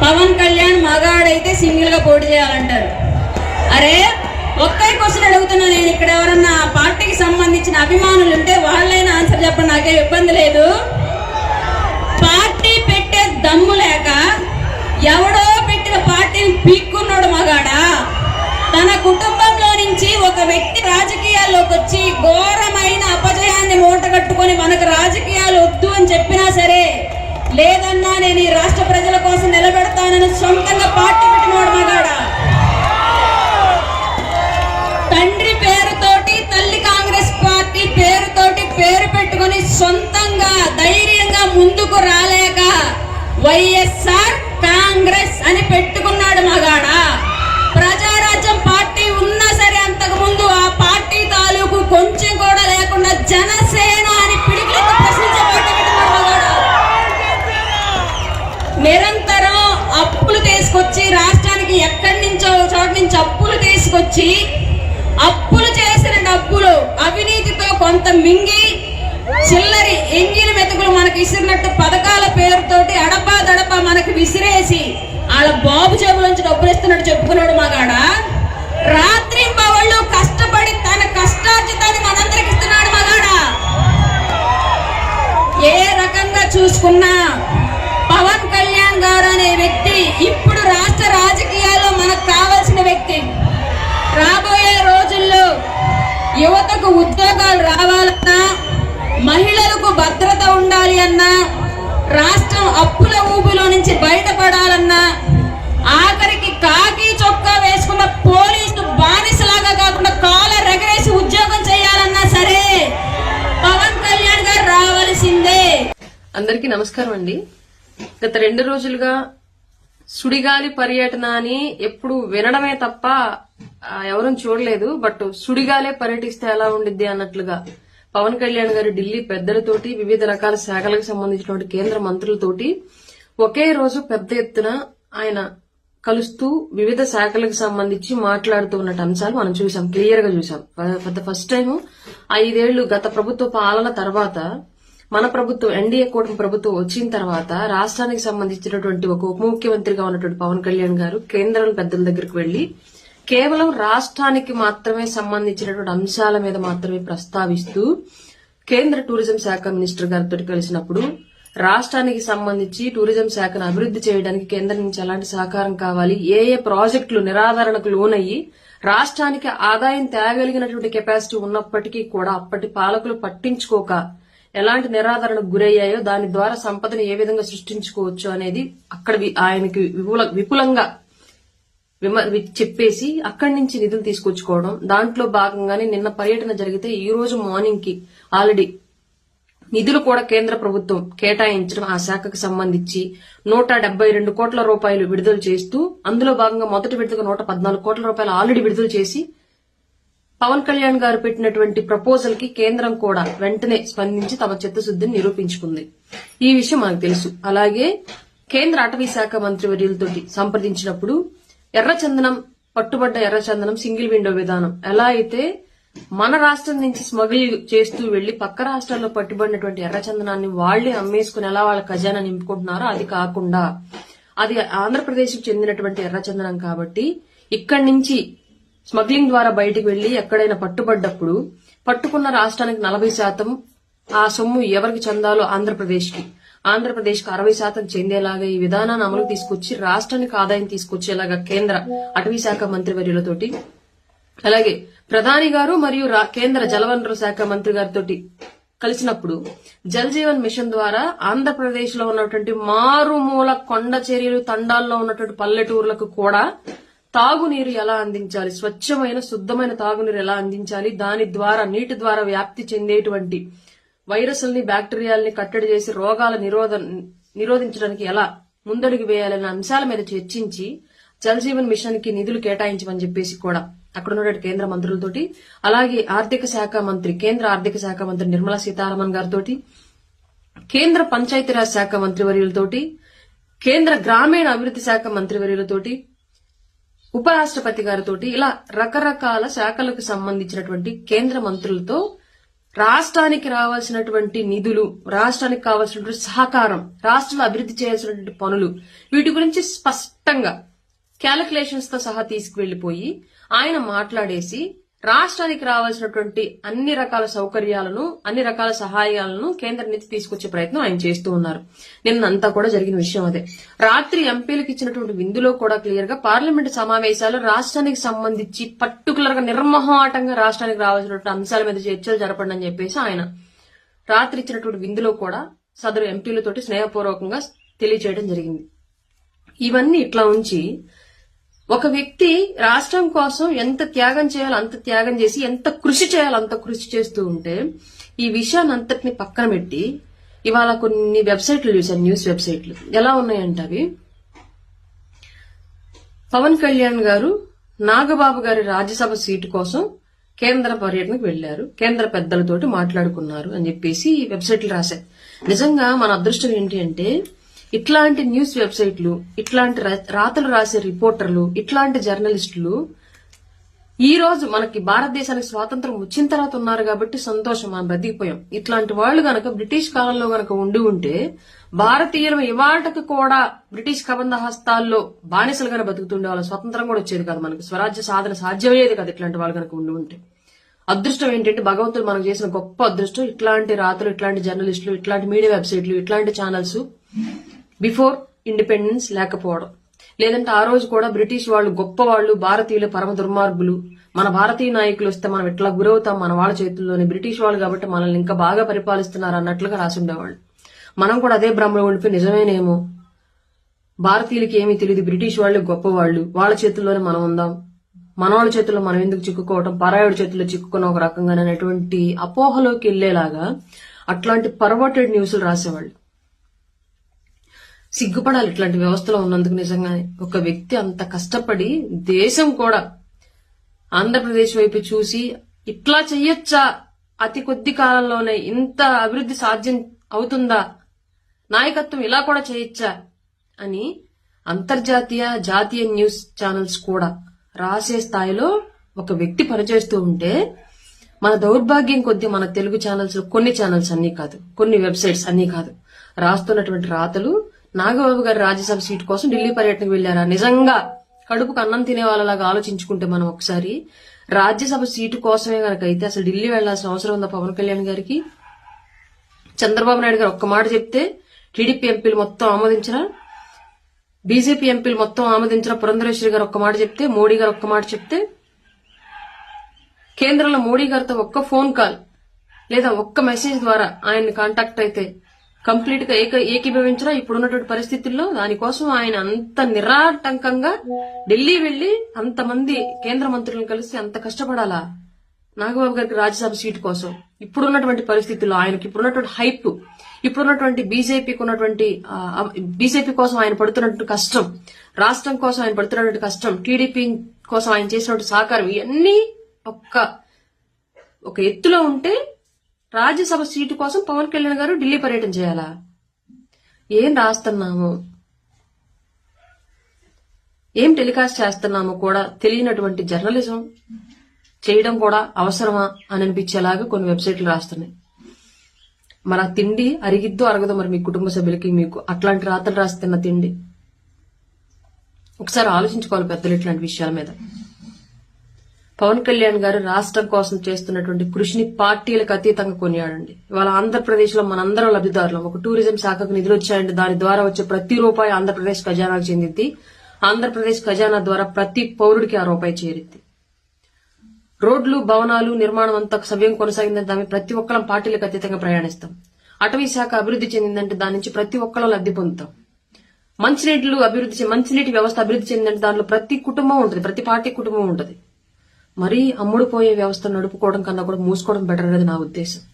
Pawan Kalyan మగాడైతే single గా పోటీ చేయాలంటారు. అరే ఒకే క్వశ్చన్ అడుగుతున్నా నేను. ఇక్కడ ఎవరన్నా పార్టీకి సంబంధించిన అభిమానులు ఉంటే వాళ్ళైనా ఆన్సర్ చెప్పండి, నాకేం ఇబ్బంది లేదు. పార్టీ పెట్టే దమ్ము లేక ఎవడో పెట్టిన పార్టీని పీక్కున్నాడు మగాడా? తన కుటుంబంలో నుంచి ఒక వ్యక్తి రాజకీయాల్లోకి వచ్చి ఘోరమైన అపజయాన్ని మూటగట్టుకొని మనకు రాజకీయాలు వద్దు అని చెప్పినా సరే, లేదన్నా నేను ఈ రాష్ట్ర ప్రజల కోసం నిలబెడతానని సొంతంగా పార్టీ పెట్టినవాడు మగాడా? తండ్రి పేరుతోటి తల్లి కాంగ్రెస్ పార్టీ పేరుతోటి పేరు పెట్టుకుని సొంతంగా ధైర్యంగా ముందుకు రాలేక వైఎస్ఆర్ కాంగ్రెస్ అని పెట్టుకున్నాడు మగాడా? ప్రజారాజ్యం పార్టీ ఉన్నా సరే అంతకు ముందు ఆ పార్టీ తాలూకు కొంచెం కూడా లేకుండా జనసేన అని పిడికిలెత్తి ప్రశ్నించే పార్టీ పెట్టినాడు మగాడా? నిరంతరం అప్పులు తీసుకొచ్చి రాష్ట్రానికి ఎక్కడి నుంచో చోటు నుంచి అప్పులు తీసుకొచ్చి అప్పులు చేసిన డబ్బులు అవినీతితో కొంత మింగి చిల్లరి ఎంగిలి మెతుకులు మనకు విసిరినట్టు పథకాల పేరుతోటి అడపా దడపా మనకు విసిరేసి వాళ్ళ బాబు జేబులోంచి డబ్బులు ఇస్తున్నట్టు చెప్పుకున్నాడు మగాడా? రాత్రి పవళ్ళు కష్టపడి తన కష్టార్జితాన్ని మనందరికి ఇస్తున్నాడు మగాడా? ఏ రకంగా చూసుకున్నా పవన్ కళ్యాణ్ గారు అనే వ్యక్తి ఇప్పుడు రాష్ట్ర రాజకీయాల్లో మనకు కావాల్సిన వ్యక్తి. రాబోయే రోజుల్లో యువతకు ఉద్యోగాలు రావాలన్నా, మహిళలకు భద్రత ఉండాలి అన్నా, రాష్ట్రం అప్పుల ఊబిలో నుంచి బయటపడాలన్నా, ఆఖరికి కాకి చొక్కా వేసుకున్న పోలీసు బానిసలాగా కాకుండా కాలర్ ఎగరేసి ఉద్యోగం చేయాలన్నా సరే పవన్ కళ్యాణ్ గారు రావాల్సిందే. అందరికీ నమస్కారం అండి. గత 2 రోజులుగా సుడిగాలి పర్యటన అని ఎప్పుడు వినడమే తప్ప ఎవరూ చూడలేదు. బట్ సుడిగాలే పర్యటిస్తే ఎలా ఉండిద్ది అన్నట్లుగా పవన్ కళ్యాణ్ గారు ఢిల్లీ పెద్దలతోటి, వివిధ రకాల శాఖలకు సంబంధించినటువంటి కేంద్ర మంత్రులతోటి ఒకే రోజు పెద్ద ఎత్తున ఆయన కలుస్తూ వివిధ శాఖలకు సంబంధించి మాట్లాడుతూ ఉన్న అంశాలు మనం చూసాం, క్లియర్ గా చూసాం. ఫస్ట్ టైం 5 ఏళ్లు గత ప్రభుత్వ పాలన తర్వాత మన ప్రభుత్వం ఎన్డీఏ కూటమి ప్రభుత్వం వచ్చిన తర్వాత రాష్ట్రానికి సంబంధించినటువంటి ఒక ఉప ముఖ్యమంత్రిగా ఉన్నటువంటి పవన్ కళ్యాణ్ గారు కేంద్రం పెద్దల దగ్గరికి వెళ్లి కేవలం రాష్ట్రానికి మాత్రమే సంబంధించినటువంటి అంశాల మీద మాత్రమే ప్రస్తావిస్తూ కేంద్ర టూరిజం శాఖ మినిస్టర్ గారితో కలిసినప్పుడు రాష్ట్రానికి సంబంధించి టూరిజం శాఖను అభివృద్ధి చేయడానికి కేంద్రం నుంచి ఎలాంటి సహకారం కావాలి, ఏ ఏ ప్రాజెక్టులు నిరాదరణకు లోనయ్యి రాష్ట్రానికి ఆదాయం తేగలిగినటువంటి కెపాసిటీ ఉన్నప్పటికీ కూడా అప్పటి పాలకులు పట్టించుకోక ఎలాంటి నిరాదరణకు గురయ్యాయో దాని ద్వారా సంపదను ఏ విధంగా సృష్టించుకోవచ్చు అనేది అక్కడ ఆయనకి విపులంగా చెప్పేసి అక్కడి నుంచి నిధులు తీసుకొచ్చుకోవడం. దాంట్లో భాగంగానే నిన్న పర్యటన జరిగితే ఈ రోజు మార్నింగ్ కి ఆల్రెడీ నిధులు కూడా కేంద్ర ప్రభుత్వం కేటాయించడం, ఆ శాఖకు సంబంధించి 172 కోట్ల రూపాయలు విడుదల చేస్తూ అందులో భాగంగా మొదటి విడతగా 114 కోట్ల రూపాయలు ఆల్రెడీ విడుదల చేసి పవన్ కళ్యాణ్ గారు పెట్టినటువంటి ప్రపోజల్ కి కేంద్రం కూడా వెంటనే స్పందించి తమ చిత్తశుద్ధిని నిరూపించుకుంది. ఈ విషయం మనకు తెలుసు. అలాగే కేంద్ర అటవీ శాఖ మంత్రి వర్యులతోటి సంప్రదించినప్పుడు ఎర్రచందనం, పట్టుబడ్డ ఎర్రచందనం సింగిల్ విండో విధానం ఎలా అయితే మన రాష్ట్రం నుంచి స్మగిల్ చేస్తూ వెళ్లి పక్క రాష్ట్రాల్లో పట్టుబడినటువంటి ఎర్రచందనాన్ని వాళ్లే అమ్మేసుకుని ఎలా వాళ్ళ ఖజానా నింపుకుంటున్నారో అది కాకుండా అది ఆంధ్రప్రదేశ్ కు చెందినటువంటి ఎర్రచందనం కాబట్టి ఇక్కడి నుంచి స్మగ్లింగ్ ద్వారా బయటకు వెళ్లి ఎక్కడైనా పట్టుబడ్డప్పుడు పట్టుకున్న రాష్ట్రానికి 40% ఆ సొమ్ము ఎవరికి చెందాలో ఆంధ్రప్రదేశ్ కి 60% చెందేలాగా ఈ విధానాన్ని అమలు తీసుకొచ్చి రాష్ట్రానికి ఆదాయం తీసుకొచ్చేలాగా కేంద్ర అటవీ శాఖ మంత్రి వర్యులతోటి, అలాగే ప్రధాని గారు మరియు కేంద్ర జలవనరుల శాఖ మంత్రి గారితో కలిసినప్పుడు జల్ జీవన్ మిషన్ ద్వారా ఆంధ్రప్రదేశ్ లో ఉన్నటువంటి మారుమూల కొండ చర్యలు తండాల్లో ఉన్నటువంటి పల్లెటూర్లకు కూడా తాగునీరు ఎలా అందించాలి, స్వచ్ఛమైన శుద్ధమైన తాగునీరు ఎలా అందించాలి, దాని ద్వారా నీటి ద్వారా వ్యాప్తి చెందేటువంటి వైరస్లని, బ్యాక్టీరియాలని కట్టడి చేసి రోగాల నిరోధించడానికి ఎలా ముందడుగు వేయాలనే అంశాల మీద చర్చించి జల్ జీవన్ మిషన్ కి నిధులు కేటాయించమని చెప్పేసి కూడా అక్కడ ఉన్నటువంటి కేంద్ర మంత్రులతోటి, అలాగే కేంద్ర ఆర్థిక శాఖ మంత్రి నిర్మలా సీతారామన్ గారితో, కేంద్ర పంచాయతీరాజ్ శాఖ మంత్రివర్యులతోటి, కేంద్ర గ్రామీణ అభివృద్ధి శాఖ మంత్రివర్యులతోటి, ఉపరాష్ట్రపతి గారితోటి, ఇలా రకరకాల శాఖలకు సంబంధించినటువంటి కేంద్ర మంత్రులతో రాష్ట్రానికి రావాల్సినటువంటి నిధులు, రాష్ట్రానికి కావాల్సినటువంటి సహకారం, రాష్ట్రంలో అభివృద్ధి చేయాల్సినటువంటి పనులు, వీటి గురించి స్పష్టంగా క్యాలిక్యులేషన్స్ తో సహా తీసుకువెళ్లిపోయి ఆయన మాట్లాడేసి రాష్ట్రానికి రావాల్సినటువంటి అన్ని రకాల సౌకర్యాలను, అన్ని రకాల సహాయాలను కేంద్రం నుంచి తీసుకొచ్చే ప్రయత్నం ఆయన చేస్తూ ఉన్నారు. నిన్నంతా కూడా జరిగిన విషయం అదే. రాత్రి ఎంపీలకు ఇచ్చినటువంటి విందులో కూడా క్లియర్ గా పార్లమెంటు సమావేశాలు రాష్ట్రానికి సంబంధించి పర్టికులర్ గా నిర్మోహమాటంగా రాష్ట్రానికి రావాల్సినటువంటి అంశాల మీద చర్చలు జరపండి అని చెప్పేసి ఆయన రాత్రి ఇచ్చినటువంటి విందులో కూడా సదరు ఎంపీలతోటి స్నేహపూర్వకంగా తెలియచేయడం జరిగింది. ఇవన్నీ ఇట్లా ఉంచి ఒక వ్యక్తి రాష్ట్రం కోసం ఎంత త్యాగం చేయాలో అంత త్యాగం చేసి, ఎంత కృషి చేయాలో అంత కృషి చేస్తూ ఉంటే ఈ విషయాన్ని అంతటిని పక్కన పెట్టి ఇవాళ కొన్ని వెబ్సైట్లు చూశాను, న్యూస్ వెబ్సైట్లు. ఎలా ఉన్నాయంటే అవి, పవన్ కళ్యాణ్ గారు నాగబాబు గారి రాజ్యసభ సీటు కోసం కేంద్ర పర్యటనకు వెళ్లారు, కేంద్ర పెద్దలతోటి మాట్లాడుకున్నారు అని చెప్పేసి వెబ్సైట్లు రాశాయి. నిజంగా మన అదృష్టం ఏంటి అంటే ఇట్లాంటి న్యూస్ వెబ్సైట్లు, ఇట్లాంటి రాతలు రాసే రిపోర్టర్లు, ఇట్లాంటి జర్నలిస్టులు ఈ రోజు మనకి భారతదేశానికి స్వాతంత్రం వచ్చిన తర్వాత ఉన్నారు కాబట్టి సంతోషం, మనం బతికిపోయాం. ఇట్లాంటి వాళ్ళు గనక బ్రిటిష్ కాలంలో గనక ఉండి ఉంటే భారతీయులు ఇవాళకి కూడా బ్రిటిష్ కబంధ హస్తాల్లో బానిసలుగానే బతుకుతుండే వాళ్ళ స్వతంత్రం కూడా వచ్చేది కాదు, మనకి స్వరాజ్య సాధన సాధ్యమయ్యేది కాదు ఇట్లాంటి వాళ్ళు గనక ఉండి ఉంటే. అదృష్టం ఏంటంటే భగవంతుడు మనకు చేసిన గొప్ప అదృష్టం ఇట్లాంటి రాతలు, ఇట్లాంటి జర్నలిస్టులు, ఇట్లాంటి మీడియా వెబ్సైట్లు, ఇట్లాంటి ఛానల్స్ బిఫోర్ ఇండిపెండెన్స్ లేకపోవడం. లేదంటే ఆ రోజు కూడా బ్రిటిష్ వాళ్ళు గొప్ప వాళ్ళు, భారతీయులు పరమ దుర్మార్గులు, మన భారతీయ నాయకులు వస్తే మనం ఎట్లా గురవుతాం మన వాళ్ళ చేతుల్లోనే, బ్రిటిష్ వాళ్ళు కాబట్టి మనల్ని ఇంకా బాగా పరిపాలిస్తున్నారు అన్నట్లుగా రాసుండేవాళ్ళు. మనం కూడా అదే భ్రమలో ఉండిపోయి నిజమేనేమో భారతీయులకి ఏమీ తెలియదు, బ్రిటిష్ వాళ్ళు గొప్పవాళ్ళు, వాళ్ళ చేతుల్లోనే మనం ఉందాం, మన వాళ్ళ చేతుల్లో మనం ఎందుకు చిక్కుకోవటం, పరాయుడి చేతుల్లో చిక్కుకున్న ఒక రకంగా అనేటువంటి అపోహలోకి వెళ్లేలాగా అట్లాంటి పర్వర్టెడ్ న్యూస్లు రాసేవాళ్ళు. సిగ్గుపడాలి ఇట్లాంటి వ్యవస్థలో ఉన్నందుకు. నిజంగానే ఒక వ్యక్తి అంత కష్టపడి దేశం కూడా ఆంధ్రప్రదేశ్ వైపు చూసి ఇట్లా చెయ్యొచ్చా, అతి కొద్ది కాలంలోనే ఇంత అభివృద్ధి సాధ్యం అవుతుందా, నాయకత్వం ఇలా కూడా చేయొచ్చా అని అంతర్జాతీయ, జాతీయ న్యూస్ ఛానల్స్ కూడా రాసే స్థాయిలో ఒక వ్యక్తి పనిచేస్తూ ఉంటే మన దౌర్భాగ్యం కొద్దీ మన తెలుగు ఛానల్స్, కొన్ని ఛానల్స్ అన్ని కాదు, కొన్ని వెబ్సైట్స్ అన్ని కాదు, రాస్తున్నటువంటి రాతలు నాగబాబు గారి రాజ్యసభ సీటు కోసం ఢిల్లీ పర్యటనకు వెళ్లారా? నిజంగా కడుపుకు అన్నం తినే వాళ్ళలాగా ఆలోచించుకుంటే మనం ఒకసారి రాజ్యసభ సీటు కోసమే గనకైతే అసలు ఢిల్లీ వెళ్లాల్సిన అవసరం ఉందా పవన్ కళ్యాణ్ గారికి? చంద్రబాబు నాయుడు గారు ఒక్క మాట చెప్తే టీడీపీ ఎంపీలు మొత్తం ఆమోదించరా? బీజేపీ ఎంపీలు మొత్తం ఆమోదించరా? పురంధరేశ్వరి గారు ఒక్క మాట చెప్తే, మోడీ గారు ఒక్క మాట చెప్తే, కేంద్రంలో మోడీ గారితో ఒక్క ఫోన్ కాల్ లేదా ఒక్క మెసేజ్ ద్వారా ఆయన్ని కాంటాక్ట్ అయితే కంప్లీట్ గా ఏకీభవించరా ఇప్పుడున్నటువంటి పరిస్థితుల్లో? దానికోసం ఆయన అంత నిరాటంకంగా ఢిల్లీ వెళ్లి అంతమంది కేంద్ర మంత్రులను కలిసి అంత కష్టపడాలా నాగబాబు గారికి రాజ్యసభ సీటు కోసం? ఇప్పుడున్నటువంటి పరిస్థితుల్లో ఆయనకి ఇప్పుడున్నటువంటి హైప్, ఇప్పుడున్నటువంటి బీజేపీ కోసం ఆయన పడుతున్నటువంటి కష్టం, రాష్ట్రం కోసం ఆయన పడుతున్నటువంటి కష్టం, టీడీపీ కోసం ఆయన చేసినటువంటి సహకారం, ఇవన్నీ ఒక ఎత్తులో ఉంటే రాజ్యసభ సీటు కోసం పవన్ కళ్యాణ్ గారు ఢిల్లీ పర్యటన చేయాలా? ఏం రాస్తున్నాము, ఏం టెలికాస్ట్ చేస్తున్నాము కూడా తెలియనటువంటి జర్నలిజం చేయడం కూడా అవసరమా అని అనిపించేలాగా కొన్ని వెబ్సైట్లు రాస్తున్నాయి. మరి ఆ తిండి అరిగిద్దో అరగదో మరి మీ కుటుంబ సభ్యులకి, మీకు అట్లాంటి రాతలు రాస్తున్న తిండి ఒకసారి ఆలోచించుకోవాలి పెద్దలు ఇట్లాంటి విషయాల మీద. పవన్ కళ్యాణ్ గారు రాష్ట్రం కోసం చేస్తున్నటువంటి కృషిని పార్టీలకు అతీతంగా కొనియాడండి. ఇవాళ ఆంధ్రప్రదేశ్ లో మనందరం లబ్ధిదారులం. ఒక టూరిజం శాఖకు నిధులు వచ్చాయండి, దాని ద్వారా వచ్చే ప్రతి రూపాయి ఆంధ్రప్రదేశ్ ఖజానాకు చెందింది. ఆంధ్రప్రదేశ్ ఖజానా ద్వారా ప్రతి పౌరుడికి ఆ రూపాయి చేరింది. రోడ్లు, భవనాలు నిర్మాణం అంతా సవ్యం కొనసాగిందంటే దాని ప్రతి ఒక్కరం పార్టీలకు అతీతంగా ప్రయాణిస్తాం. అటవీ శాఖ అభివృద్ధి చెందిందంటే దాని నుంచి ప్రతి ఒక్కరం లబ్ధి పొందుతాం. మంచినీటి వ్యవస్థ అభివృద్ధి చెందిందంటే దానిలో ప్రతి కుటుంబం ఉంటుంది, ప్రతి పార్టీ కుటుంబం ఉంటుంది. మరీ అమ్ముడుపోయే వ్యవస్థ నడుపుకోవడం కన్నా కూడా మూసుకోవడం బెటర్ అనేది నా ఉద్దేశం.